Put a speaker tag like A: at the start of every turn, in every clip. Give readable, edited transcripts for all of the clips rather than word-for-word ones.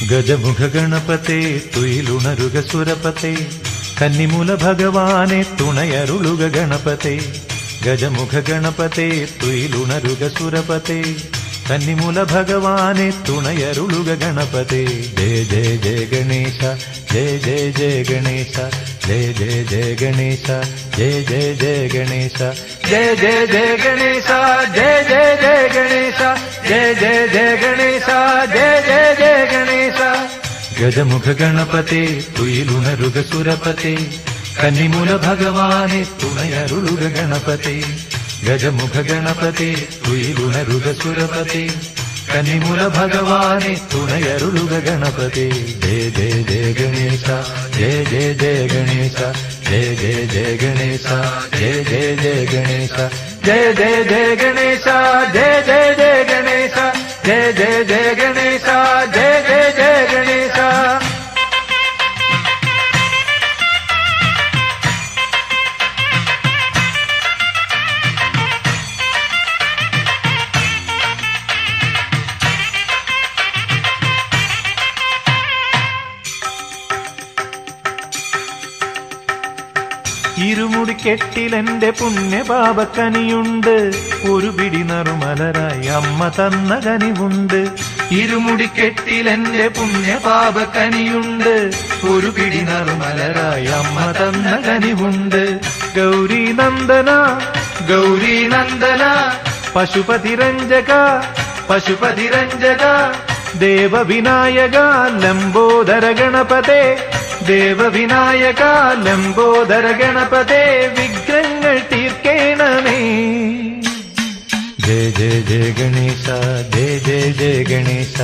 A: ഗജമുഖ ഗണപതേ തുയിലുണരുക സുരപതേ കന്നിമൂല ഭഗവാനെ തുണയരുളുക ഗണപതേ. ഗജമുഖ ഗണപതേ തുയിലുണരുക സുരപതേ കന്നിമൂല ഭഗവാനെ തുണയരുളുക ഗണപതേ. ജയ ജയ ജയ ഗണേശ ജയ ജയ ജയ ഗണേശ ജയ ജയ ജയ ഗണേശ ജയ ജയ ജയ ഗണേശ ജയ ജയ ജയ ഗണേശ ജയ ജയ ജയ ഗണേശ ജയ ജയ ജയ ഗണേശ ജയ ജയ ജയ ഗണേശ. ഗജമുഖ ഗണപതേ തുയിലുണരുക സുരപതേ കന്നിമൂല ഭഗവാനെ തുണയരുളുക ഗണപതേ. ഗജമുഖ ഗണപതേ തുയിലുണരുക സുരപതേ കന്നിമൂല ഭഗവാനെ തുണയരുളുക ഗണപതേ. ജയ ജയ ജയ ഗണേശ ജയ ജയ ജയ ഗണേശ ജയ ജയ ജയ ഗണേശ ജയ ജയ ജയ ഗണേശ ജയ ജയ ജയ ഗണേശ ജയ ജയ ജയ ഗണേശ ജയ ജയ ജയ ഗണേശ ജയ ജയ ജയ ഗണേശ. ഇരുമുടിക്കെട്ടിലെന്റെ പുണ്യപാപക്കനിയുണ്ട്, ഒരു പിടി നറുമലരായി അമ്മ തന്ന കനിവുണ്ട്. ഇരുമുടിക്കെട്ടിലെന്റെ പുണ്യപാപക്കനിയുണ്ട്, ഒരു പിടി നറുമലരായി അമ്മ തന്ന കനിവുണ്ട്. ഗൗരി നന്ദന ഗൗരി നന്ദന പശുപതി രഞ്ജക പശുപതി രഞ്ജക ദേവവിനായക ലംബോദര ഗണപതേ ദേവവിനായക ലംബോദര ഗണപതേ വിഘ്നങ്ങൾ തീർക്കേണമേ. ജയ ജയ ജയ ഗണേശ ജയ ജയ ജയ ഗണേശ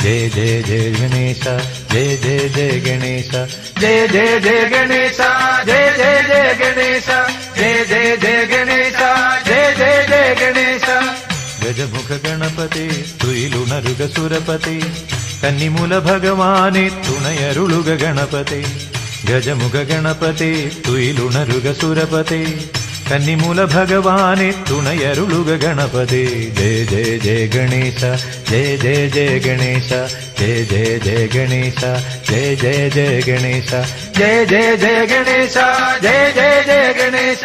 A: ജയ ജയ ജയ ഗണേശ ജയ ജയ ജയ ഗണേശ ജയ ജയ ജയ ഗണേശ ജയ ജയ ജയ ഗണേശ ജയ ജയ ജയ ഗണേശ ജയ ജയ ജയ ഗണേശ. ഗജമുഖ ഗണപതേ തുയിലുണരുക സുരപതേ കന്നിമൂല ഭഗവാനെ തുണയരുളുക ഗണപതേ. ഗജമുഖ ഗണപതേ തുയിലുണരുക സുരപതേ കന്നിമൂല ഭഗവാനെ തുണയരുളുക ഗണപതേ. ജയ ജയ ജയ ഗണേശ ജയ ജയ ജയ ഗണേശ ജയ ജയ ജയ ഗണേശ ജയ ജയ ജയ ഗണേശ ജയ ജയ ജയ ഗണേശ ജയ ജയ ജയ ഗണേശ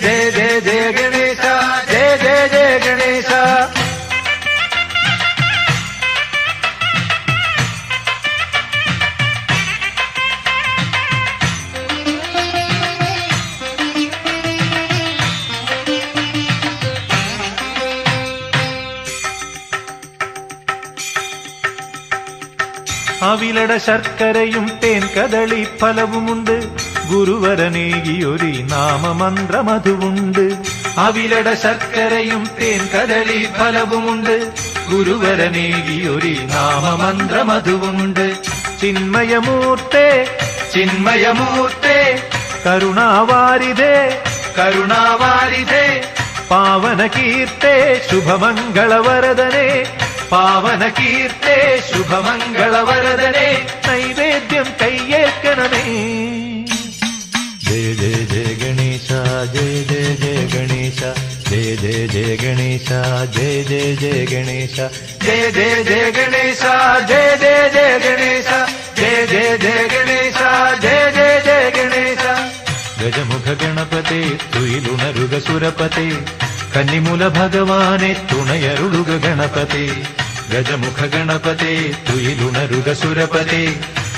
A: ജയ ജയ ജയ ഗണേശ ജയ ജയ ജയ ഗണേശ. അവിലട ശർക്കരയും തേൻ കദളി ഫലവുമുണ്ട്, ഗുരുവരനേകിയൊരു നാമമന്ത്രമതുവുണ്ട്. അവിലട ശർക്കരയും തേൻ കദളി ഫലവുമുണ്ട്, ഗുരുവരനേകിയൊരു നാമമന്ത്രമതുവുണ്ട്. ചിന്മയമൂർത്തേ ചിന്മയമൂർത്തേ കരുണാവാരിധേ കരുണാവാരിധേ പാവനകീർത്തേ ശുഭമംഗളവരദനേ പാവനകീർത്തേ ശുഭമംഗളവരദനേ നൈവേദ്യം കയ്യേൽക്കണമേ. ജയ ജയ ജയ ഗണേശ ജയ ജയ ജയ ഗണേശ ജയ ജയ ജയ ഗണേശ ജയ ജയ ജയ ഗണേശ ജയ ജയ ജയ ഗണേശ ജയ ജയ ജയ ഗണേശ ജയ ജയ ജയ ഗണേശ ജയ ജയ ജയ ഗണേശ. ഗജമുഖ ഗണപതേ തുയിലുണരുക സുരപതേ കന്നിമൂല ഭഗവാനെ തുണയരുളുക ഗണപതേ. ഗജമുഖ ഗണപതേ തുയിലുണരുക സുരപതേ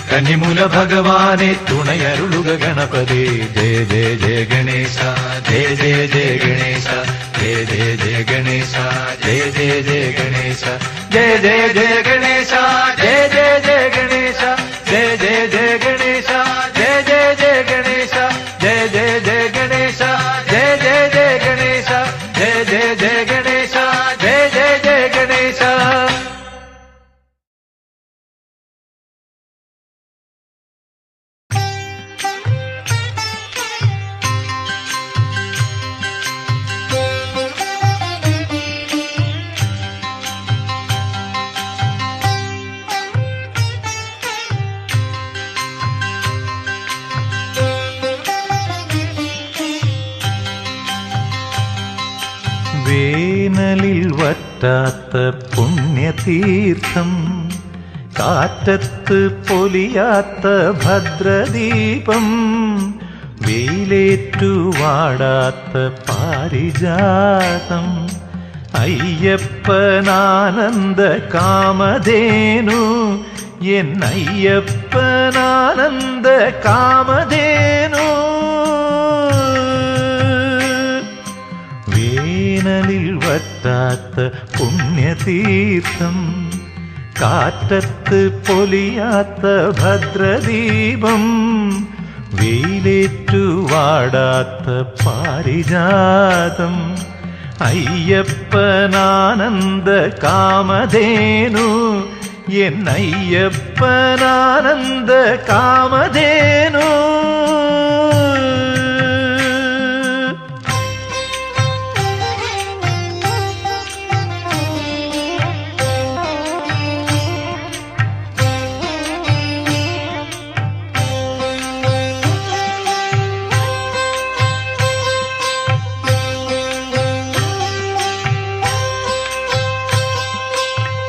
A: കന്നിമൂല ഭഗവാനെ തുണയരുളുക ഗണപതേ. ജയ ജയ ജയ ഗണേശ ജയ ജയ ജയ ഗണേശ ജയ ജയ ജയ ഗണേശ ജയ ജയ ജയ ഗണേശ ജയ ജയ ജയ ഗണേശ ജയ ജയ ജയ ഗണേശ ജയ ജയ ജയ ഗണേശ ജയ ജയ ജയ ഗണേശ ജയ ജയ ജയ ഗണേശ ജയ ജയ ജയ ഗണേശ ജയ ജയ ജയ ഗണേശ ജയ ജയ ജയ ഗണേശ. വേനലിൽ വറ്റാത്ത പുണ്യതീർത്ഥം കാറ്റത്ത് പൊലിയാത്ത ഭദ്രദീപം, വെയിലേറ്റു വാടാത്ത പാരിജാതം, അയ്യപ്പനാനന്ദ കാമധേനു, എന്നയ്യപ്പനാനന്ദ കാമധേനു. വേനലിൽ വറ്റാത്ത പുണ്യതീർത്ഥം, കാറ്റത്ത് പൊലിയാത്ത ഭദ്രദീപം, വെയിലേറ്റു വാടാത്ത പാരിജാതം, അയ്യപ്പനാനന്ദ കാമധേനു, എന്നയ്യപ്പനാനന്ദ കാമധേനു.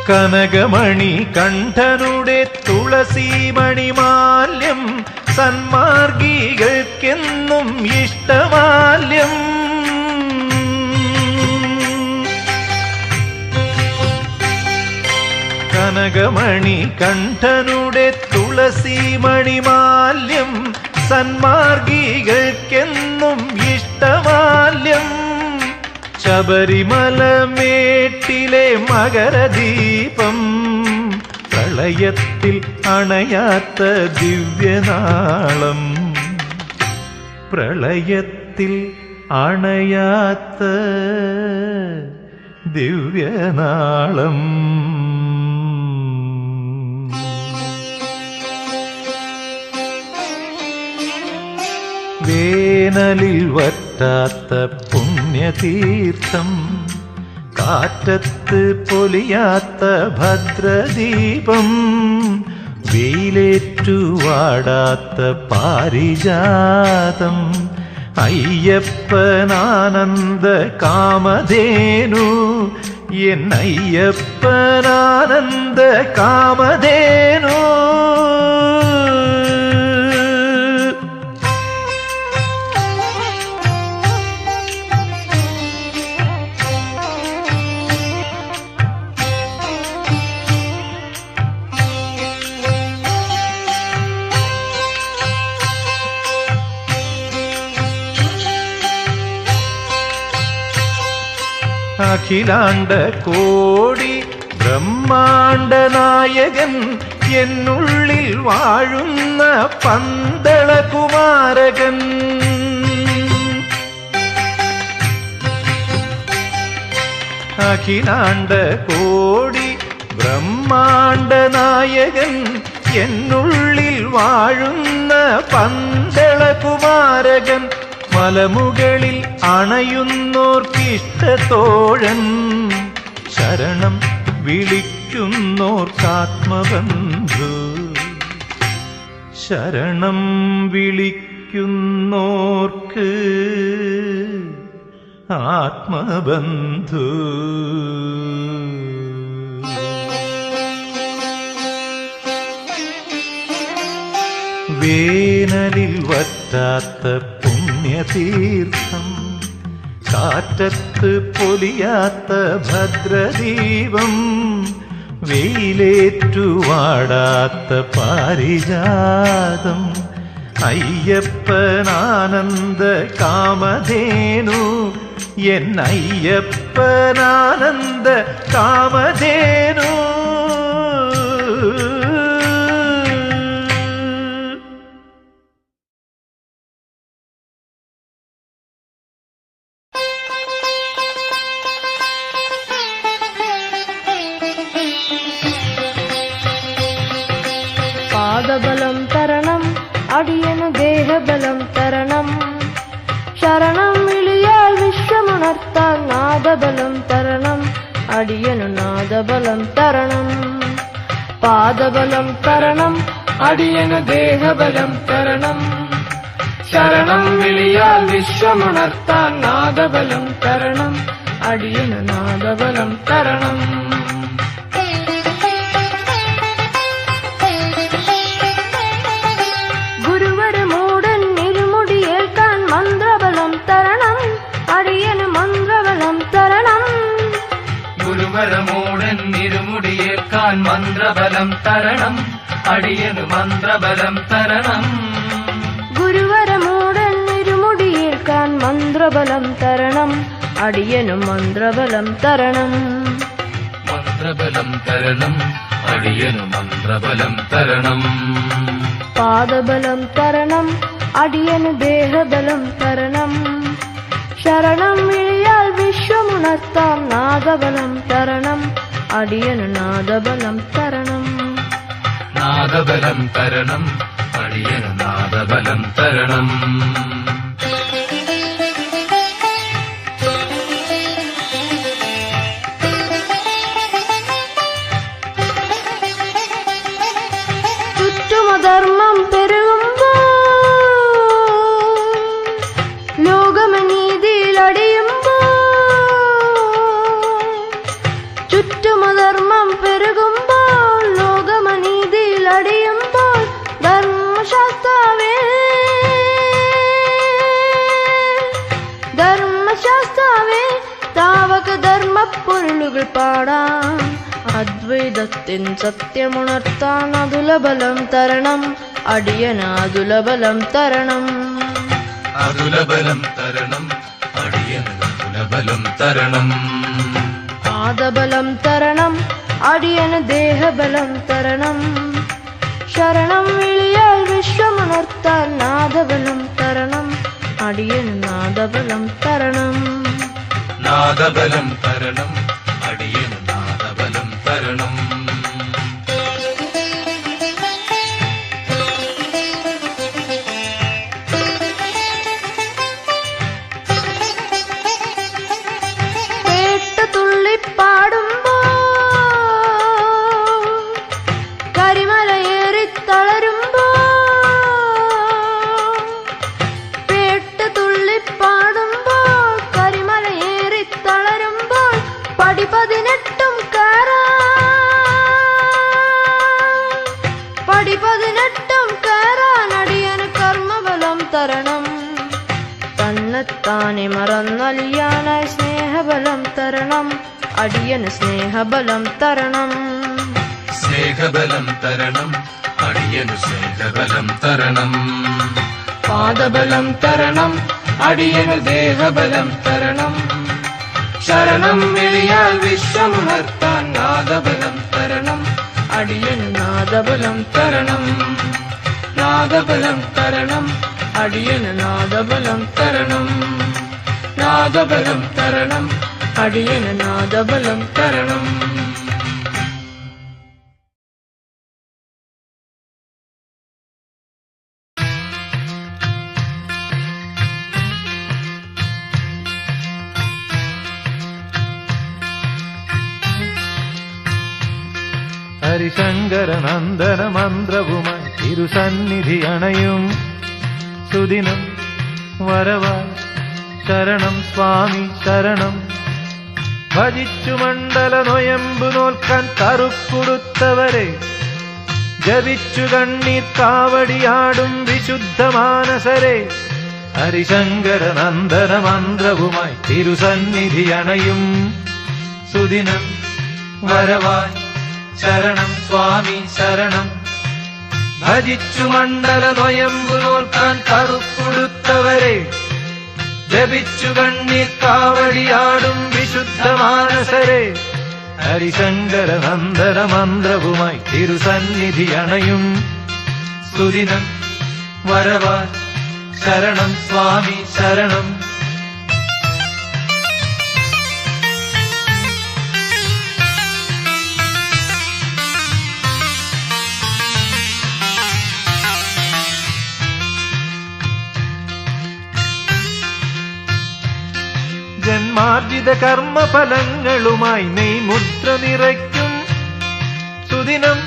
A: കനകമണി കണ്ഠനുടെ തുളസീമണിമാല്യം, സന്മാർഗികൾക്കെന്നും ഇഷ്ടമാല്യം. കനകമണി കണ്ഠനുടെ തുളസീമണിമാല്യം, സന്മാർഗികൾക്കെന്നും ഇഷ്ടമാല്യം. ശബരിമലമേട്ടിലെ മകരദീപം, പ്രളയത്തിൽ അണയാത്ത ദിവ്യനാളം, പ്രളയത്തിൽ അണയാത്ത ദിവ്യനാളം. വേനലിൽ വറ്റാത്ത പുണ്യതീർത്ഥം, കാറ്റത്ത് പൊലിയാത്ത ഭദ്രദീപം, വെയിലേറ്റു വാടാത്ത പാരിജാതം, അയ്യപ്പനാനന്ദ കാമധേനു, എന്നയ്യപ്പനാനന്ദ കാമധേനു. അഖിലാണ്ട കോടി ബ്രഹ്മാണ്ട നായകൻ, എന്നുള്ളിൽ വാഴുന്ന പന്തളകുമാരകൻ. അഖിലാണ്ട കോടി ബ്രഹ്മാണ്ട നായകൻ, എന്നുള്ളിൽ വാഴുന്ന പന്തളകുമാരകൻ. മലമുകളിൽ അണയുന്നോർക്കിഷ്ടത്തോഴൻ, ശരണം വിളിക്കുന്നോർക്കാത്മബന്ധു, ശരണം വിളിക്കുന്നോർക്ക് ആത്മബന്ധു. വേനലിൽ വറ്റാത്ത പുണ്യതീർത്ഥം, കാറ്റത്ത് പൊലിയാത്ത ഭദ്രദീപം, വെയിലേറ്റു വാടാത്ത പാരിജാതം, അയ്യപ്പനാനന്ദ കാമധേനു, എന്നയ്യപ്പനാനന്ദ കാമധേനു.
B: പാദബലം തരണം, അടിയനു ദേഹബലം തരണം, ശരണം വിളിയാൽ വിശ്വമുണർത്താൻ നാദബലം തരണം, അടിയനു നാദബലം തരണം. പാദബലം തരണം, അടിയനു ദേഹബലം തരണം, ശരണം വിളിയാൽ വിശ്വമുണർത്താൻ നാദബലം തരണം, അടിയനു നാദബലം തരണം.
C: ഗുരുവരമോടൻ ഇരുമുടിയേൽക്കാൻ മന്ത്രബലം തരണം അടിയനു മന്ത്രബലം തരണം
B: ഗുരുവരമൂടൻ ഇരുമുടിയേൽക്കാൻ മന്ത്രബലം തരണം അടിയനു മന്ത്രബലം തരണം
C: മന്ത്രബലം തരണം അടിയനു മന്ത്രബലം തരണം
B: പാദബലം തരണം അടിയനു ദേഹബലം തരണം ശരണം വിളിയാൽ വിശ്വമുണർത്താം നാദബലം തരണം അടിയനു നാദബലം തരണം
C: നാദബലം തരണം അടിയനു നാദബലം തരണം
B: ധർമ്മം പെരുകുമ്പോ ലോകമനീതിയിലടിയുമ്പോ ചുറ്റുമധർമ്മം പെരുകുമ്പോൾ ലോകമനീതിയിലടിയുമ്പോൾ ധർമ്മശാസ്താവേ ധർമ്മശാസ്താവേ താവക ധർമ്മപ്പൊരുളുകൾ പാടാം അദ്വൈതത്തിൻ സത്യമുണർത്താൻ അതുലബലം തരണം അടിയനാതുലബലം തരണം
C: അതുലബലം തരണം അടിയനു അതുലബലം തരണം
B: പാദബലം തരണം അടിയന് ദേഹബലം തരണം ശരണം വിളിയാൽ വിശ്വമുണർത്താൻ നാദബലം തരണം അടിയന് നാദബലം തരണം
C: നാദബലം തരണം അടിയനു നാദബലം തരണം
B: കേട്ട തുള്ളിപ്പാടുമ്പോ കരിമലയേറി തളരുമ്പോ പേട്ട തുള്ളിപ്പാടുമ്പോൾ കരിമലയേറി തളരുമ്പോൾ പടി 18 പടി 18 കയറാൻ അടിയന് കർമ്മബലം തരണം തന്നെത്താനെ മറന്നലിയാനായി സ്നേഹബലം തരണം അടിയന് സ്നേഹബലം തരണം
C: സ്നേഹബലം തരണം അടിയനു സ്നേഹബലം തരണം പാദബലം തരണം അടിയനു ദേഹബലം തരണം ശരണം വിളിയാൽ വിശ്വമുണർത്താൻ നാദബലം തരണം അടിയനു നാദബലം തരണം നാദബലം തരണം അടിയനു നാദബലം തരണം നാദബലം തരണം അടിയനു നാദബലം തരണം
A: ഹരിശങ്കരനന്ദന മന്ത്രവുമായി തിരുസന്നിധി അണയും സുദിനം വരവായി ശരണം സ്വാമി ശരണം ഭജിച്ചു മണ്ഡല നൊയമ്പു നോൽക്കാൻ കറുക്കൊടുത്തവരെ ജപിച്ചു കണ്ണീർ കാവടിയാടും വിശുദ്ധ മാനസരെ ഹരിശങ്കരനന്ദന മന്ത്രവുമായി തിരുസന്നിധി അണയും സുദിനം വരവായി ശരണം സ്വാമി ശരണം ഭജിച്ചു മണ്ഡല നൊയമ്പു നോൽക്കാൻ കറുക്കൊടുത്തവരെ ജപിച്ചു കണ്ണീർ കാവടിയാടും വിശുദ്ധ മാനസരെ ഹരിശങ്കരനന്ദന മന്ത്രവുമായി തിരുസന്നിധി അണയും സുദിനം വരവായി ശരണം സ്വാമി ശരണം ജന്മാർജിത കർമ്മഫലങ്ങളുമായി നെയ് മുദ്ര നിറയ്ക്കും സുദിനം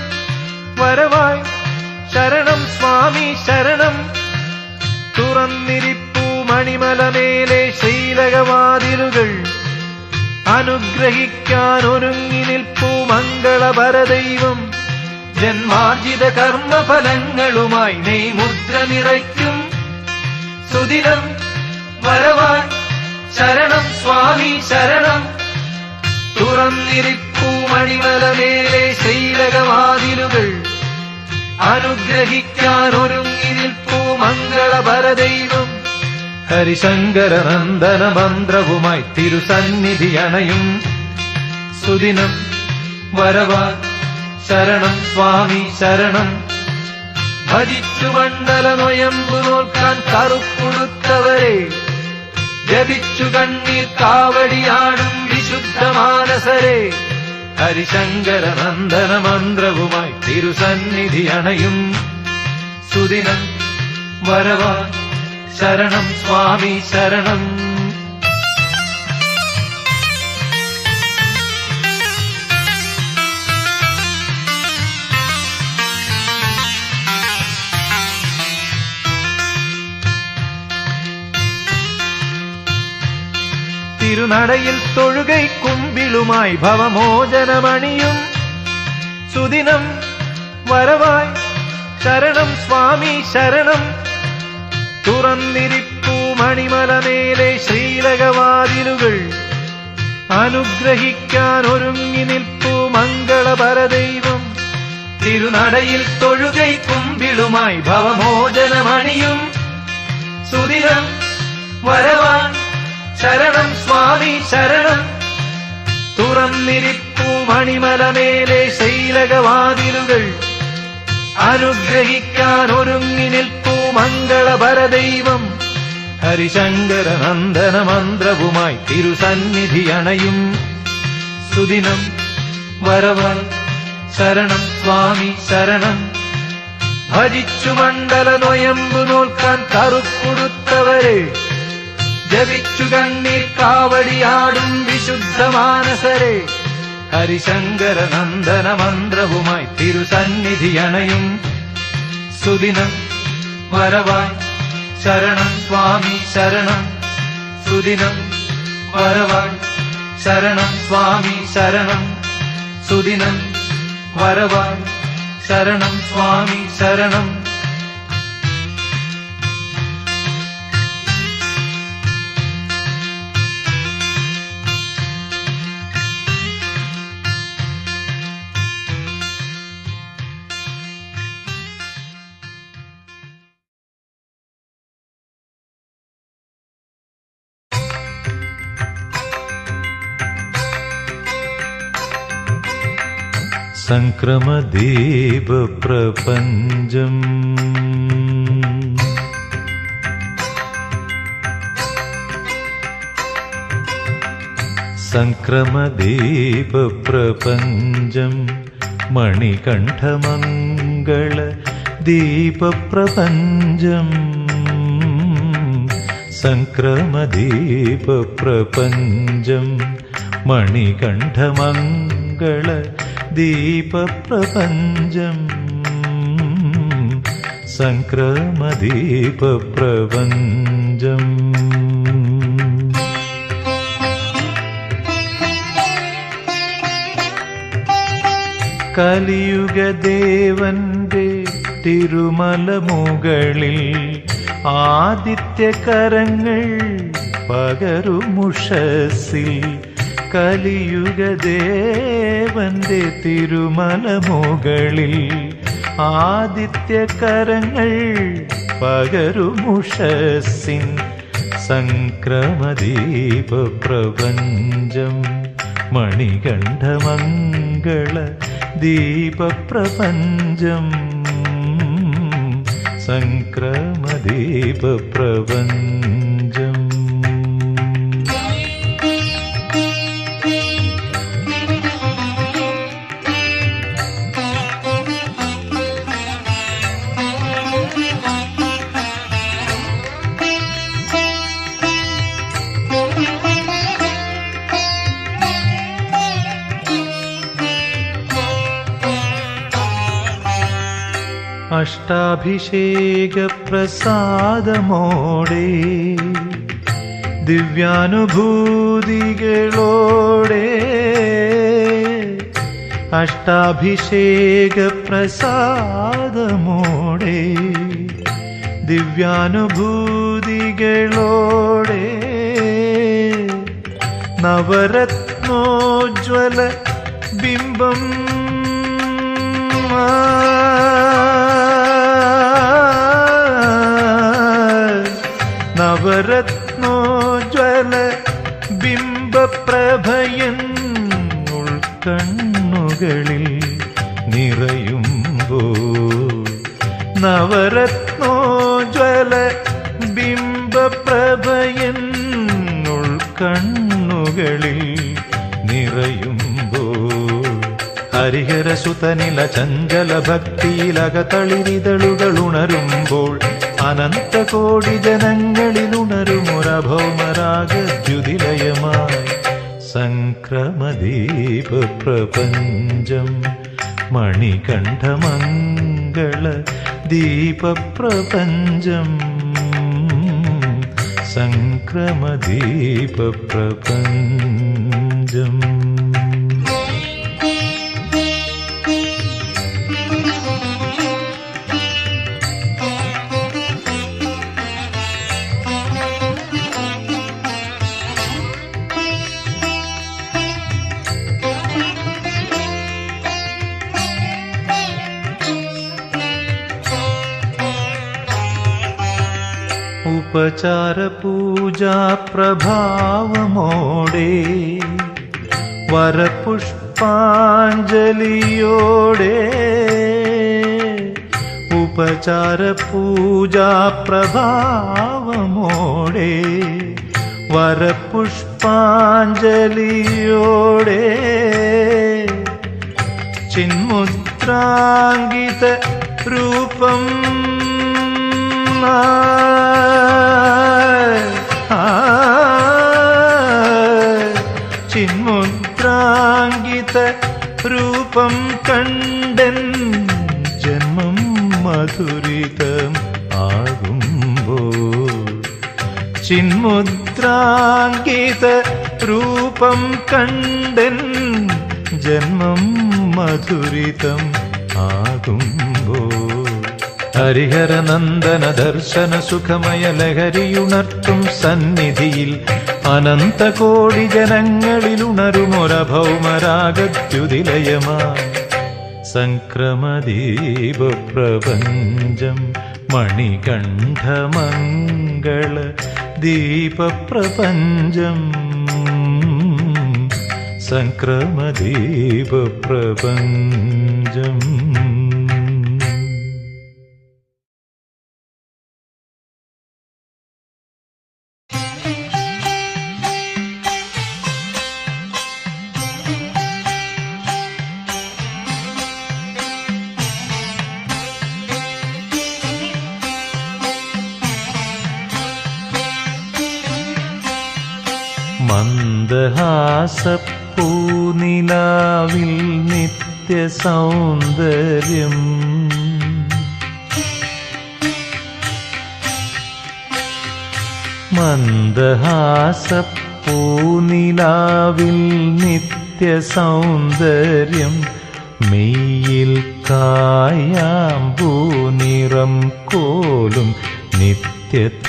A: വരവായി ശരണം സ്വാമി ശരണം തുറന്നിരിപ്പൂ മണിമലമേലെ ശ്രീലകവാതിലുകൾ അനുഗ്രഹിക്കാൻ ഒരുങ്ങി നിൽപ്പൂ മംഗളപരദൈവം ജന്മാർജിത കർമ്മഫലങ്ങളുമായി നെയ് മുദ്ര നിറയ്ക്കും സുദിനം വരവായി ശരണം സ്വാമി ശരണം
C: തുറന്നിരിപ്പൂ മണിമലമേലെ ശൈലകവാതിലുകൾ അനുഗ്രഹിക്കാൻ ഒരുങ്ങി നിൽപ്പൂ മംഗളപരദൈവം.
A: ഹരിശങ്കര നന്ദന മന്ത്രവുമായി തിരുസന്നിധി അണയും സുദിനം വരവാൻ ശരണം സ്വാമി ശരണം. ഭജിച്ചു മണ്ഡല നൊയമ്പു നോക്കാൻ കറുപ്പുടുത്തവരെ ജപിച്ചു കണ്ണീർ കാവടിയാടും വിശുദ്ധ മാനസരെ. ഹരിശങ്കര നന്ദന മന്ത്രവുമായി തിരുസന്നിധി അണയും സുദിനം വരവാൻ ശരണം സ്വാമി ശരണം. തിരുനടയിൽ തൊഴുകൈ കുമ്പിളുമായി ഭവമോചനമണിയും സുദിനം വരവായി ശരണം സ്വാമി ശരണം. തുറന്നിരിപ്പൂ മണിമലമേലെ ശ്രീലകവാതിലുകൾ അനുഗ്രഹിക്കാൻ ഒരുങ്ങി നിൽപ്പൂ മംഗളപരദൈവം. തിരുനടയിൽ തൊഴുകൈ കുമ്പിളുമായി ഭവമോചനമണിയും സുദിനം വരവാൻ ശരണം സ്വാമി ശരണം. തുറന്നിരിപ്പൂ മണിമലമേലെ ശൈലകവാതിലുകൾ അനുഗ്രഹിക്കാൻ ഒരുങ്ങി നിൽപ്പൂ മംഗളപരദൈവം. ഹരിശങ്കര നന്ദന മന്ത്രവുമായി തിരുസന്നിധി അണയും സുദിനം വരവാൻ ശരണം സ്വാമി ശരണം. ഭജിച്ചു മണ്ഡല നൊയമ്പു നോക്കാൻ കറുപ്പുടുത്തവരെ ജപിച്ചു കണ്ണീർ കാവടിയാടും വിശുദ്ധ മാനസരെ. ഹരിശങ്കര നന്ദന മന്ത്രവുമായി തിരുസന്നിധി അണയും സുദിനം വരവാൻ ശരണം സ്വാമി ശരണം. സുദിനം വരവാൻ ശരണം സ്വാമി ശരണം. സുദിനം വരവാൻ ശരണം സ്വാമി ശരണം. സംക്രമദീപ പ്രപഞ്ചം സംക്രമദീപ പ്രപഞ്ചം മണികണ്ഠമംഗള ദീപപ്രപഞ്ചം. സംക്രമദീപ പ്രപഞ്ചം മണികണ്ഠമംഗള ദീപപ്രപഞ്ചം. സംക്രമദീപ പ്രപഞ്ചം. കലിയുഗദേവന്റെ തിരുമല മുകളിൽ ആദിത്യകരങ്ങൾ പകരുമുഷസിൽ. കലിയുഗദേവന്റെ തിരുമല മുകളിൽ ആദിത്യകരങ്ങൾ പകരുമുഷസിൻ. സംക്രമദീപ പ്രപഞ്ചം മണികണ്ഠമംഗള ദീപപ്രപഞ്ചം. സംക്രമദീപ പ്രപഞ്ചം. അഷ്ടാഭിഷേക പ്രസാദമോടെ ദിവ്യാനുഭൂതികളോടെ. അഷ്ടാഭിഷേക പ്രസാദമോടെ ദിവ്യാനുഭൂതികളോടെ. നവരത്നോജ്വലമായ രത്നോജ്വല ബിംബം നവരത്നോജ്വല ബിംബപ്രഭയൻ ഉൾക്കണ്ണുകളിൽ നിറയുമ്പോൾ നവരത്നോജ്വല ബിംബപ്രഭയൻ ഉൾക്കണ്ണുകളിൽ നിറയുമ്പോൾ ഹരിഹരസുതനില ചഞ്ചല ഭക്തിയിലകതളിരിതളുകൾ ഉണരുമ്പോൾ അനന്തകോടി ജനങ്ങളിലുണരുമൊരഭൗമരാഗദ്യുതിലയമായി സംക്രമദീപ പ്രപഞ്ചം മണികണ്ഠമംഗള ദീപപ്രപഞ്ചം സംക്രമദീപ പ്രപഞ്ചം. ഉപചാര പൂജാ പ്രഭാവമോടെ വരപുഷ്പാഞ്ജലിയോടെ ഉപചാര പൂജാ പ്രഭാവമോടെ വരപുഷ്പാഞ്ജലിയോടെ ചിന്മുദ്രാങ്കിത രൂപം ചിന്മുദ്രാങ്കിത രൂപം കണ്ടൻ ജന്മം മധുരിതം ആകുമ്പോൾ ചിന്മുദ്രാങ്കിത രൂപം കണ്ടൻ ജന്മം മധുരിതം ആകുമ്പോൾ ഹരിഹരനന്ദന ദർശന സുഖമയ ലഹരിയുണർത്തും സന്നിധിയിൽ അനന്തകോടി ജനങ്ങളിലുണരുമൊരഭൗമരാഗദ്യുതിലയമായി സംക്രമദീപ പ്രപഞ്ചം മണികണ്ഠമംഗള ദീപപ്രപഞ്ചം സംക്രമദീപ പ്രപഞ്ചം. മന്ദഹാസപ്പൂനിലാവിൽ നിത്യസൗന്ദര്യം മന്ദഹാസപ്പൂനിലാവിൽ നിത്യസൗന്ദര്യം മെയ്യിൽ കായാമ്പൂനിറം കോലും നിത്യതാരുണ്യം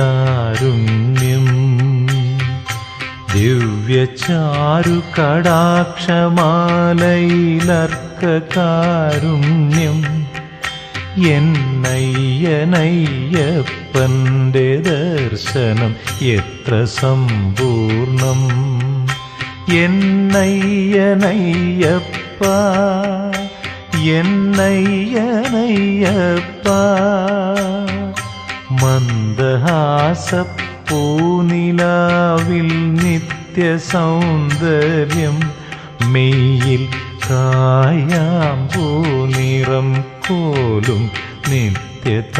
A: ദിവ്യചാരു കടാക്ഷമാലയിലർക്കകാരുണ്യം എന്നയ്യനയ്യപ്പൻ്റെ ദർശനം എത്ര സമ്പൂർണം എന്നയ്യനയ്യപ്പ എന്നയ്യനയ്യപ്പ മന്ദഹാസപ്പൂനിലാവിൽ നിത്യസൗന്ദര്യം മെയ്യിൽ കായാമ്പൂനിറം കോലും നിത്യതാരുണ്യം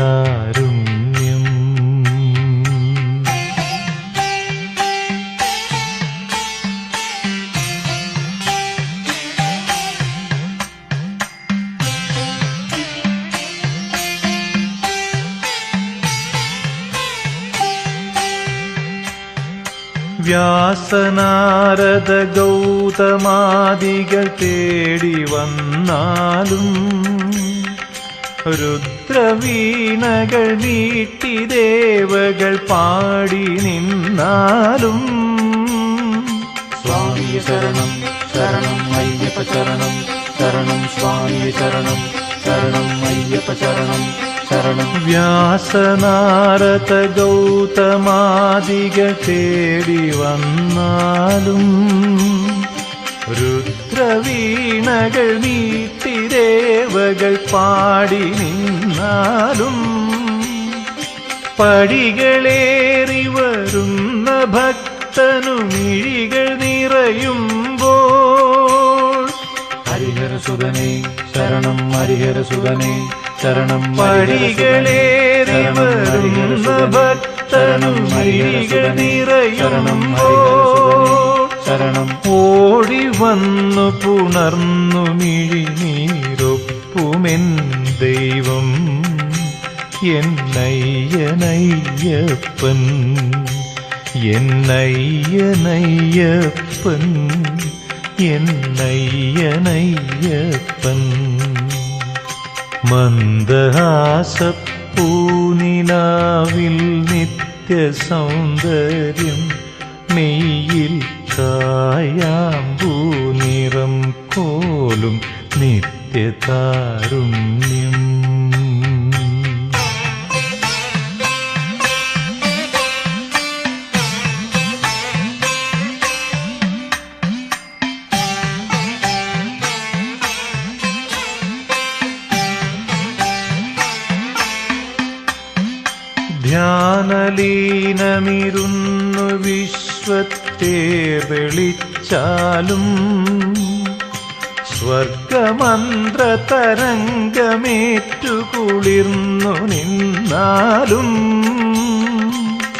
A: വ്യാസനാരദ ഗൗതമാദികൾ തേടി വന്നാലും രുദ്രവീണകൾ നീട്ടി ദേവകൾ പാടി നിന്നാലും
C: സ്വാമി
D: സ്വാമിയെ ശരണം ശരണം അയ്യപ്പ ശരണം ശരണം സ്വാമിയെ ശരണം ശരണം അയ്യപ്പ ശരണം ശരണം.
A: വ്യാസനാരദ ഗൗതമാദികൾ തേടി വന്നാലും രുദ്രവീണകൾ നീട്ടിരേവകൾ പാടി നിന്നാലും പടികളേറി വരുന്ന ഭക്തനു മിഴികൾ നിറയുമ്പോൾ
D: ഹരിഹരസുതനേ ശരണം ഹരിഹരസുതനേ ശരണം
A: പടികളേറി വരുന്ന ഭക്തനു മിഴികൾ നിറയുമ്പോൾ
D: ശരണം
A: ഓടി വന്നു പുണർന്നു മിഴിനീരൊപ്പുമെൻ ദൈവം എന്നയ്യനയ്യപ്പൻ എന്നയ്യനയ്യപ്പൻ എന്നയ്യനയ്യപ്പൻ. മന്ദഹാസപ്പൂനിലാവിൽ നിത്യസൗന്ദര്യം മെയ്യിൽ കായാമ്പൂ നിറം കോലും നിത്യതാരുണ്യം. ധ്യാനലീനമിരുന്നു വിശ്വത്തെ വിളിച്ചാലും സ്വർഗമന്ത്ര തരംഗമേറ്റു കുളിർന്നു നിന്നാലും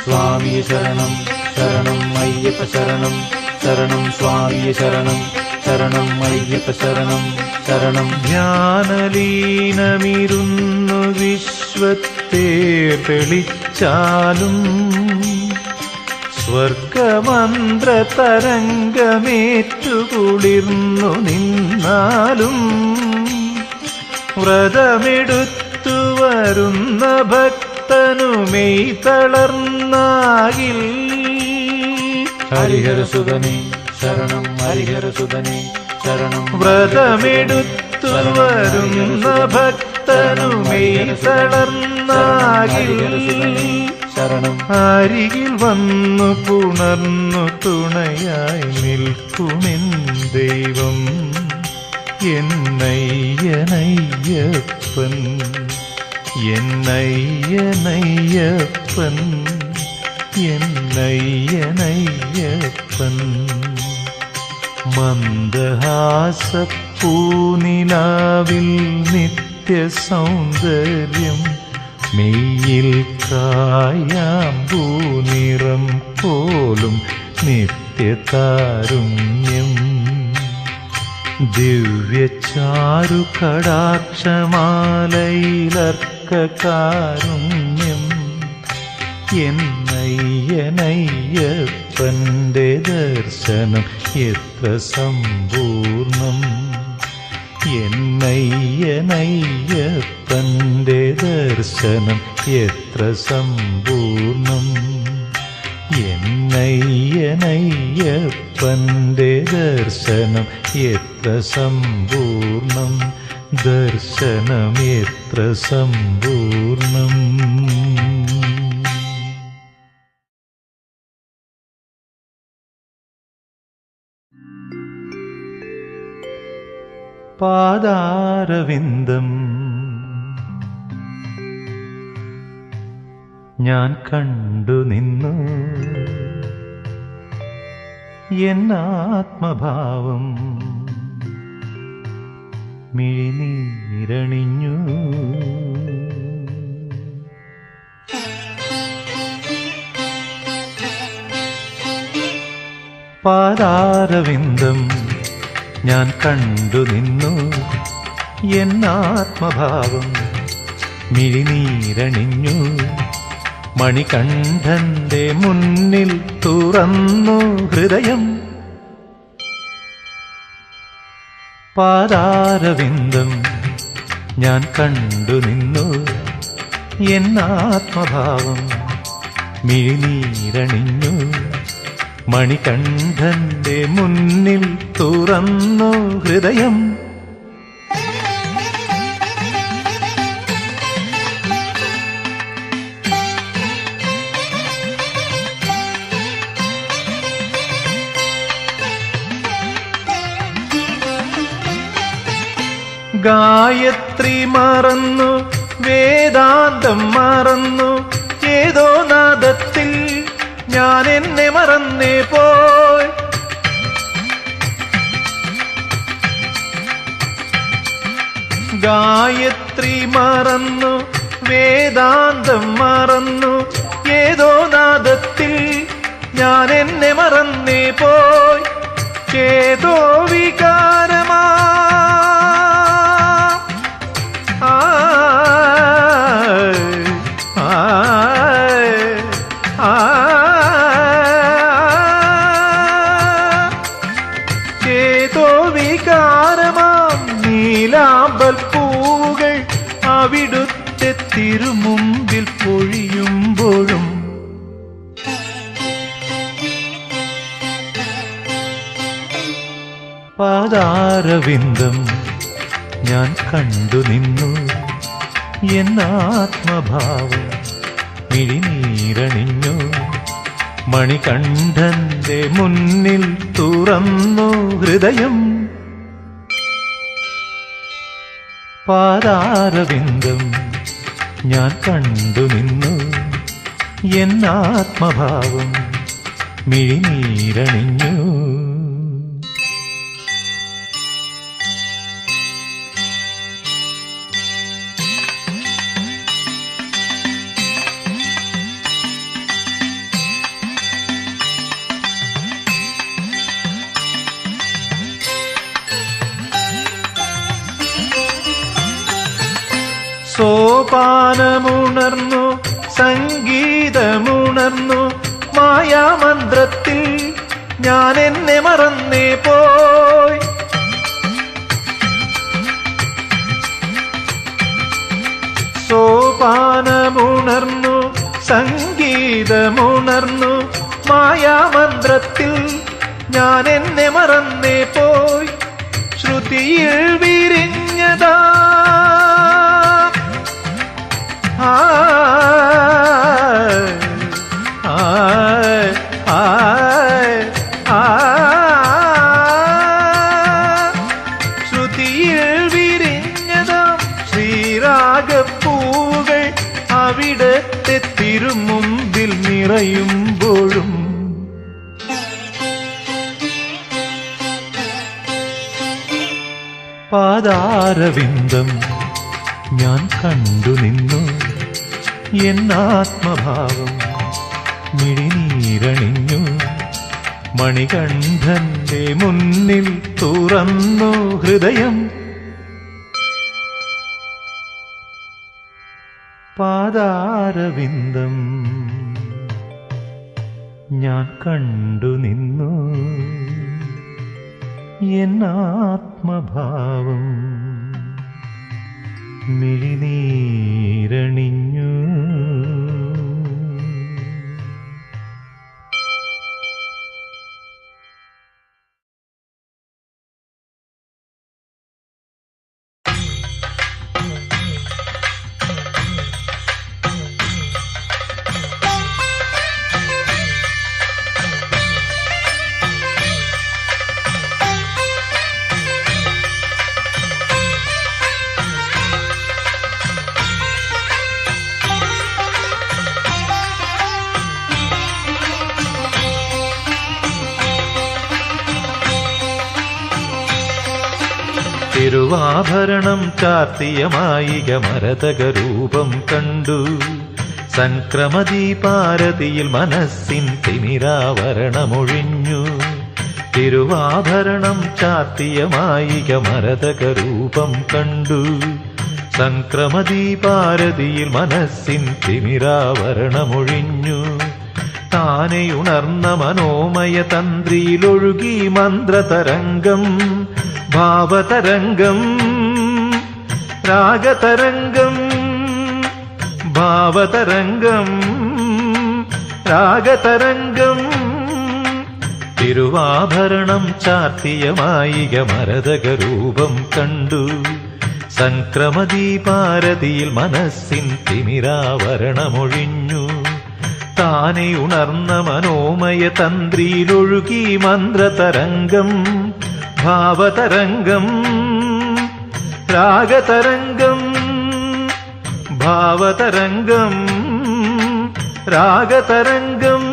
D: സ്വാമിയെ ശരണം ശരണം അയ്യപ്പ ശരണം ശരണം സ്വാമിയെ ശരണം ശരണം അയ്യപ്പ ശരണം ശരണം.
A: ധ്യാനലീനമിരുന്നു വിശ്വത്തെ വിളിച്ചാലും സ്വർഗമന്ത്ര തരംഗമേറ്റു കുളിർന്നു നിന്നാലും വ്രതമെടുത്തു വരുന്ന ഭക്തനു മെയ് തളർന്നാകിൽ
D: ഹരിഹരസുതനേ ശരണം ഹരിഹരസുതനേ ശരണം.
A: വ്രതമെടുത്തു വരുന്ന ഭക്തനു മെയ് തളർന്നാകിൽ
D: ശരണം
A: അരികിൽ വന്നു പുണർന്നു തുണയായി നിൽക്കുമെൻ ദൈവം എന്നയ്യനയ്യപ്പൻ എന്നയ്യനയ്യപ്പൻ എന്നയ്യനയ്യപ്പൻ. മന്ദഹാസപ്പൂനിലാവിൽ നിത്യസൗന്ദര്യം മെയ്യിൽ കായാമ്പൂ നിറം പോലും നിത്യതാരുണ്യം. ദിവ്യചാരു കടാക്ഷമാലയിലർക്കകാരുണ്യം എന്നയ്യനയ്യപ്പന്റെ ദർശനം എത്ര സമ്പൂർണം എന്നയ്യനയ്യപ്പന്റെ ദർശനം എത്ര സമ്പൂർണം എന്നയ്യനയ്യപ്പന്റെ ദർശനം എത്ര സമ്പൂർണം ദർശനം എത്ര സമ്പൂർണം. പാദാരവിന്ദം ഞാൻ കണ്ടു നിന്നു എന്നാത്മഭാവം മിഴിനീരണിഞ്ഞു. പാദാരവിന്ദം ഞാൻ കണ്ടു നിന്നു എന്നാത്മഭാവം മിഴിനീരണിഞ്ഞു. മണികണ്ഠന്റെ മുന്നിൽ തുറന്നു ഹൃദയം. പാദാരവിന്ദം ഞാൻ കണ്ടു നിന്നു എന്നാത്മഭാവം മിഴിനീരണിഞ്ഞു. മണികണ്ഠന്റെ മുന്നിൽ തുറന്നു ഹൃദയം. ഗായത്രി മറന്നു, വേദാന്തം മറന്നു, ഏതോ നാദത്തിൽ ഞാൻ എന്നെ മറന്നേ പോയി. ഗായത്രി മറന്നു, വേദാന്തം മറന്നു, ഏതോ നാദത്തിൽ ഞാൻ എന്നെ മറന്നേ പോയി. ഏതോ വികാരമാ നീലാമ്പൽ പൂവുകൾ അവിടുത്തെ തിരുമുമ്പിൽ പൊഴിയുമ്പോഴും പാദാരവിന്ദം ഞാൻ കണ്ടു നിന്നു. എന്നാത്മഭാവം മിഴിനീരണിഞ്ഞു. മണികണ്ഠന്റെ മുന്നിൽ തുറന്നു ഹൃദയം. പാദാരവിന്ദം ഞാൻ കണ്ടു നിന്നു. എന്നാത്മഭാവം മിഴിനീരണിഞ്ഞു. സോപാനമുണർന്നു, സംഗീതമുണർന്നു, മായാമന്ത്രത്തിൽ ഞാൻ എന്നെ മറന്നേ പോയി. സോപാനമുണർന്നു, സംഗീതമുണർന്നു, മായാമന്ത്രത്തിൽ ഞാൻ എന്നെ മറന്നേ പോയി. ശ്രുതിയിൽ വിരിഞ്ഞതാ ശ്രുതിയിൽ വിരിഞ്ഞതാം ശ്രീരാഗപ്പൂവുകൾ അവിടത്തെ തിരുമുമ്പിൽ നിറയുമ്പോഴും പാദാരവിന്ദം ഞാൻ കണ്ടു നിന്നു. എന്നാത്മഭാവം മിഴിനീരണിഞ്ഞു. മണികണ്ഠന്റെ മുന്നിൽ തുറന്നു ഹൃദയം. പാദാരവിന്ദം ഞാൻ കണ്ടു നിന്നു. എന്നാത്മഭാവം മിഴിനീരണിഞ്ഞു. തിരുവാഭരണം ചാർത്തിയ മായിക മരതകരൂപം കണ്ടു. സംക്രമദീപാരതിയിൽ മനസ്സിൻ തിമിരാവരണമൊഴിഞ്ഞു. തിരുവാഭരണം ചാർത്തിയ മായിക മരതകരൂപം കണ്ടു. സംക്രമദീപാരതിയിൽ മനസ്സിൻ തിമിരാവരണമൊഴിഞ്ഞു. താനെയുണർന്ന മനോമയ തന്ത്രിയിലൊഴുകി മന്ത്രതരംഗം, ഭാവതരംഗം, രാഗതരംഗം, ഭാവതരംഗം, രാഗതരംഗം, തിരുവാഭരണം ചാർത്തിയ മായിക മരതകരൂപം കണ്ടു. സംക്രമദീപാരതിയിൽ മനസ്സിൻ തിമിരാവരണമൊഴിഞ്ഞു. താനെ ഉണർന്ന മനോമയ തന്ത്രിയിലൊഴുകി മന്ത്രതരംഗം, ഭാവതരംഗം, രാഗതരംഗം, ഭാവതരംഗം, രാഗതരംഗം.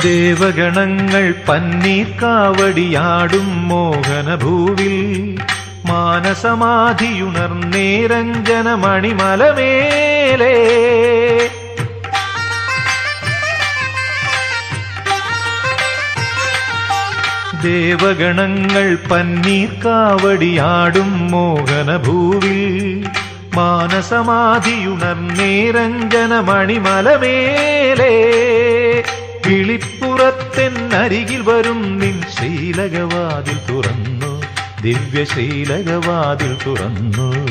A: ദേവഗണങ്ങൾ പന്നീർക്കാവടിയാടും മോഹനഭൂവിൽ മാനസമാധിയുണർന്നേരഞ്ജനമണിമലമേലേ. ദേവഗണങ്ങൾ പന്നീർക്കാവടിയാടും മോഹനഭൂവിൽ മാനസമാധിയുണർന്നേരഞ്ജനമണിമലമേലേ. കിളിപ്പുറത്തെന്നരികിൽ വരും നിൻ ശ്രീലകവാതിൽ തുറന്നു, ദിവ്യ ശ്രീലകവാതിൽ തുറന്നു,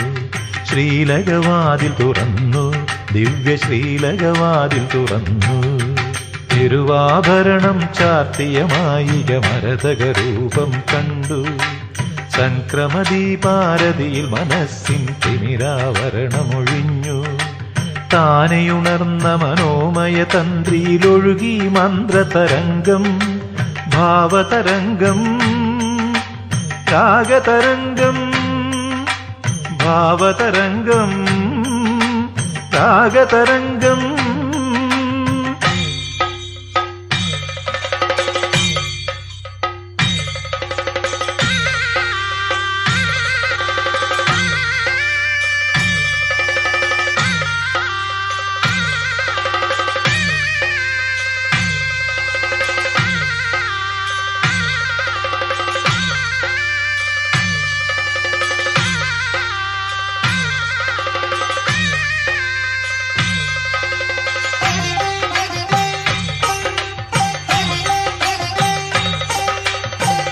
A: ശ്രീലകവാതിൽ തുറന്നു, ദിവ്യ ശ്രീലകവാതിൽ തുറന്നു. തിരുവാഭരണം ചാർത്തിയ മായിക മരതകരൂപം കണ്ടു. സംക്രമദീപാരതിയിൽ മനസ്സിൻ തിമിരാവരണമൊഴിഞ്ഞു. താനെയുണർന്ന മനോമയ തന്ത്രിയിലൊഴുകി മന്ത്രതരംഗം, ഭാവതരംഗം, രാഗതരംഗം, ഭാവതരംഗം, രാഗതരംഗം.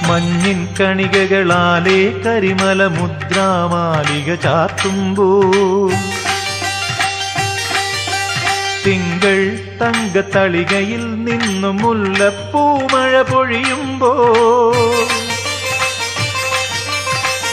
A: മഞ്ഞിൻ കണികകളാലേ കരിമല മുദ്രാമാലിക ചാർത്തുമ്പോൾ തിങ്കൾ തങ്കത്തളികയിൽ നിന്നും മുല്ലപ്പൂമഴ പൊഴിയുമ്പോൾ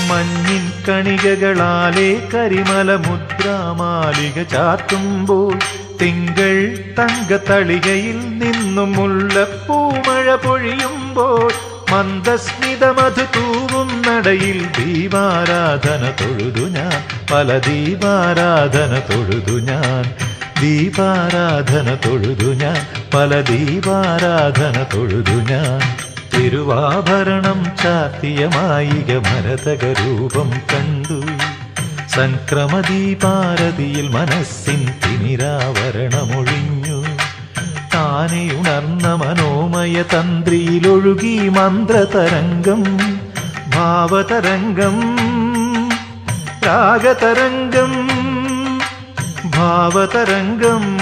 A: മഞ്ഞിൻ കണികകളാലേ കരിമല മുദ്രാമാലിക ചാർത്തുമ്പോൾ തിങ്കൾ തങ്കത്തളികയിൽ നിന്നും മുല്ലപ്പൂമഴ പൊഴിയുമ്പോൾ മന്ദസ്മിതമധു തൂവും നടയിൽ ദീപാരാധന തൊഴുതു ഞാൻ, പല ദീപാരാധന തൊഴുതു ഞാൻ, ദീപാരാധന തൊഴുതു ഞാൻ, പല ദീപാരാധന തൊഴുതു ഞാൻ. തിരുവാഭരണം ചാർത്തിയ മായിക മരതകരൂപം കണ്ടു. സംക്രമദീപാരതിയിൽ മനസ്സിൻ തിമിരാവരണമൊഴിഞ്ഞു. താനെ ഉണർന്ന മനോമയ തന്ത്രിയിലൊഴുകി മന്ത്രതരംഗം, ഭാവതരംഗം, രാഗതരംഗം, ഭാവതരംഗം,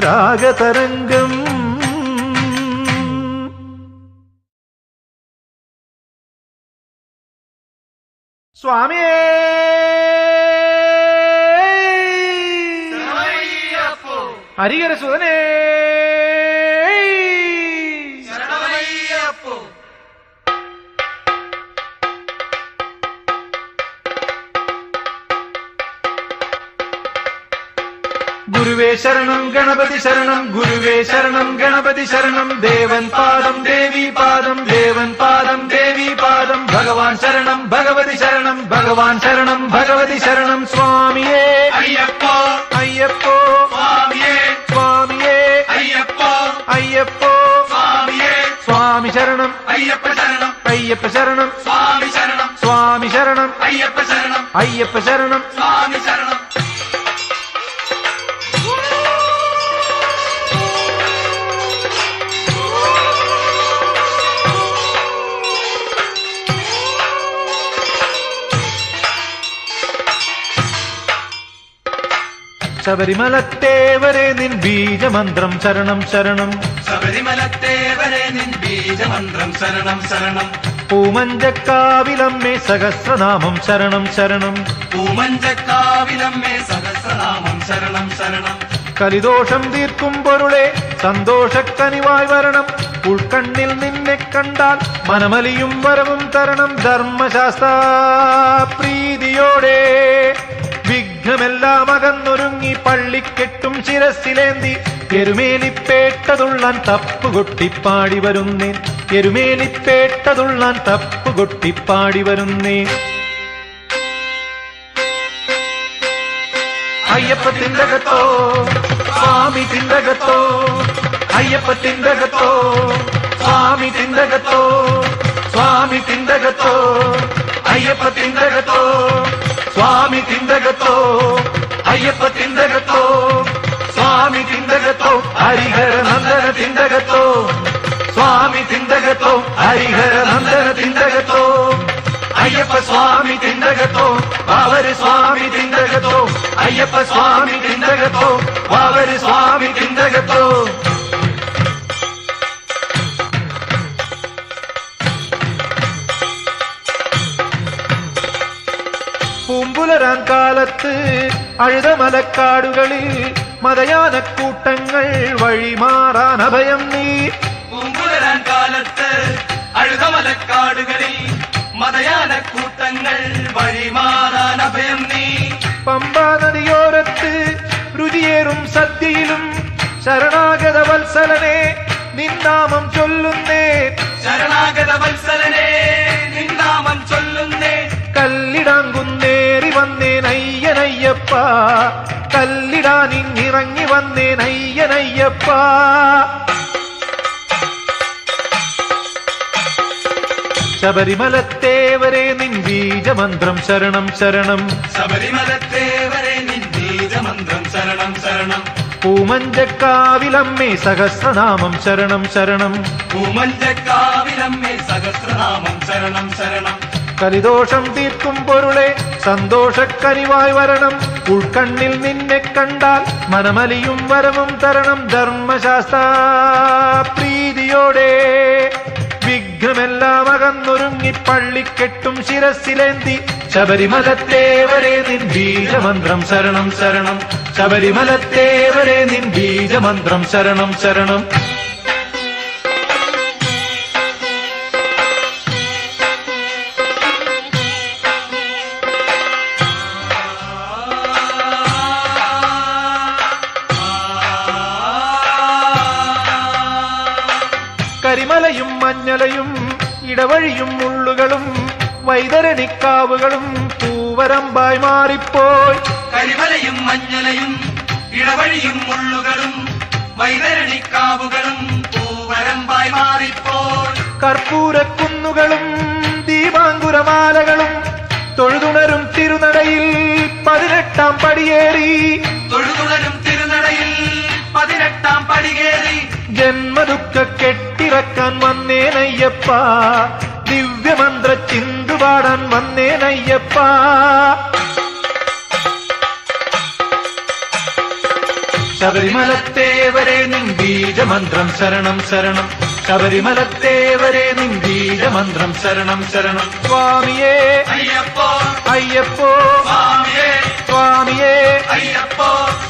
A: രാഗതരംഗം. സ്വാമിയേ ഹരിഹരസുതനേ ഗുരുവേ ശരണം ഗണപതി ശരണം, ഗുരുവേ ശരണം ഗണപതി ശരണം. ദേവൻ പാദം ദേവി പാദം, ദേവൻ പാദം ദേവി പാദം. ഭഗവാൻ ശരണം ഭഗവതി ശരണം, ഭഗവാൻ ശരണം ഭഗവതി ശരണം. സ്വാമിയേ
C: അയ്യപ്പോ
A: അയ്യപ്പോ,
C: സ്വാമിയേ
A: സ്വാമിയേ
C: അയ്യപ്പോ,
A: അയ്യപ്പോ,
C: സ്വാമിയേ
A: സ്വാമി ശരണം
C: അയ്യപ്പ ശരണം,
A: അയ്യപ്പ ശരണം,
C: സ്വാമി ശരണം,
A: സ്വാമി സ്വാമി ശരണം
C: അയ്യപ്പ ശരണം
A: അയ്യപ്പ ശരണം
C: സ്വാമി ശരണം
A: ശബരിമലത്തേവരെ നിൻ ബീജമന്ത്രം ശരണം ശരണം
C: ശബരിമലത്തേവരെ നിൻ ബീജമന്ത്രം ശരണം ശരണം
A: പൂമഞ്ചക്കാവിലമ്മേ സഹസ്രനാമം ശരണം ശരണം
C: പൂമഞ്ചക്കാവിലമ്മേ സഹസ്രനാമം ശരണം ശരണം
A: കലിദോഷം തീർക്കും പൊരുളെ സന്തോഷക്കനിവായി വരണം ഉൾക്കണ്ണിൽ നിന്നെ കണ്ടാൽ മനമലിയും വരവും തരണം ധർമ്മശാസ്ത്ര പ്രീതിയോടെ വിഘ്നമെല്ലാം അകന്നൊരുങ്ങി പള്ളിക്കെട്ടും ശിരസിലേന്തി എരുമേലിപ്പേട്ടതുള്ളാൻ തപ്പുകൊട്ടിപ്പാടി വരുന്നേ എരുമേലിപ്പേട്ടതുള്ളാൻ തപ്പുകൊട്ടിപ്പാടി വരുന്നേ അയ്യപ്പ തിണ്ടകത്തോ സ്വാമി തിണ്ടകത്തോ അയ്യപ്പ തിണ്ടകത്തോ സ്വാമി തിണ്ടകത്തോ സ്വാമി തിണ്ടകത്തോ അയ്യപ്പ തിണ്ടകത്തോ സ്വാമി തിണ്ടകത്തോ അയ്യപ്പ തിണ്ടകത്തോ സ്വാമി തിണ്ടകത്തോ ഹരിഹര നന്ദന തിണ്ടകത്തോ സ്വാമി തിണ്ടകത്തോ ഹരിഹര നന്ദന തിണ്ടകത്തോ അയ്യപ്പ സ്വാമി തിണ്ടകത്തോ വാവര് സ്വാമി തിണ്ടകത്തോ അയ്യപ്പ സ്വാമി തിണ്ടകത്തോ വാവര് സ്വാമി തിണ്ടകത്തോ പൂമ്പുലരാൻ കാലത്ത് അഴുതമലക്കാടുകളിൽ മതയാനക്കൂട്ടങ്ങൾ വഴിമാറാൻ അഭയം നീ
C: പൂമ്പുലരാൻ കാലത്ത് അഴുതമലക്കാടുകളിൽ മതയാനക്കൂട്ടങ്ങൾ വഴിമാറാൻ അഭയം നീ
A: പമ്പാ നദിയോരത്ത് രുചിയേറും സദ്യയിലും ശരണാഗത വത്സലനെ നിന്നാമം ചൊല്ലുന്നേ
C: ശരണാഗത വത്സലനെ നിന്നാമം ചൊല്ലുന്നേ
A: കല്ലിടാങ്കുന്നേറി വന്നേൻ അയ്യനയ്യപ്പ കല്ലിടാനിറങ്ങി വന്നേൻ അയ്യനയ്യപ്പ ശബരിമലത്തേവരെ നിൻ ബീജമന്ത്രം ശരണം ശരണം
C: ശബരിമലത്തേവരെ നിൻ ബീജമന്ത്രം ശരണം ശരണം
A: പൂമഞ്ചക്കാവിലമ്മേ സഹസ്രനാമം ശരണം ശരണം
C: പൂമഞ്ചക്കാവിലമ്മേ സഹസ്രനാമം ശരണം ശരണം
A: കലിദോഷം തീർക്കും പൊരുളെ സന്തോഷക്കനിവായി വരണം ഉൾക്കണ്ണിൽ നിന്നെ കണ്ടാൽ മനമലിയും വരവും തരണം ധർമ്മശാസ്ത്ര പ്രീതിയോടെ വിഘ്നമെല്ലാം അകന്നൊരുങ്ങി പള്ളിക്കെട്ടും ശിരസിലേന്തി ശബരിമലത്തേവരെ നിൻ ബീജമന്ത്രം ശരണം ശരണം ശബരിമലത്തേവരെ നിൻ ബീജമന്ത്രം ശരണം ശരണം കരിമലയും മഞ്ഞലയും ഇടവഴിയും മുള്ളുകളും വൈതരണിക്കാവുകളും പൂവരമ്പായി മാറിപ്പോയി
C: കരിമലയും മഞ്ഞലയും ഇടവഴിയും മുള്ളുകളും വൈതരണിക്കാവുകളും പൂവരമ്പായി മാറിപ്പോയി
A: കർപ്പൂരക്കുന്നുകളും ദീപാങ്കുരമാലകളും തൊഴുതുണരും തിരുനടയിൽ 18 പടിയേറി
C: തൊഴുതുണരും തിരുനടയിൽ 18 പടികേറി
A: ജന്മദുഃഖ കെട്ടിറക്കാൻ വന്നേനയ്യപ്പ ദിവ്യമന്ത്ര ചിന്തുപാടാൻ വന്നേനയ്യപ്പ ശബരിമലത്തേവരെ നിൻ ബീജമന്ത്രം ശരണം ശരണം ശബരിമലത്തേവരെ നിൻ ബീജമന്ത്രം ശരണം ശരണം സ്വാമിയേ
C: അയ്യപ്പോ
A: അയ്യപ്പോ
C: സ്വാമിയേ
A: സ്വാമിയേ
C: അയ്യപ്പോ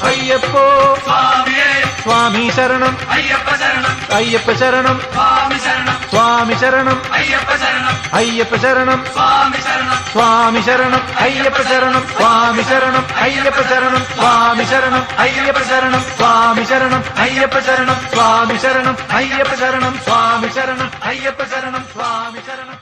A: അയ്യപ്പോ
C: സ്വാമിയേ
A: സ്വാമി ശരണം
C: അയ്യപ്പ ശരണം
A: അയ്യപ്പ ശരണം
C: സ്വാമി ശരണം
A: സ്വാമി ശരണം
C: അയ്യപ്പ ശരണം
A: അയ്യപ്പ ശരണം
C: സ്വാമി ശരണം
A: സ്വാമി ശരണം അയ്യപ്പ ശരണം സ്വാമി ശരണം അയ്യപ്പ ശരണം സ്വാമി ശരണം അയ്യപ്പ ശരണം സ്വാമി ശരണം അയ്യപ്പ ശരണം സ്വാമി ശരണം അയ്യപ്പ ശരണം സ്വാമി ശരണം അയ്യപ്പ ശരണം സ്വാമി ശരണം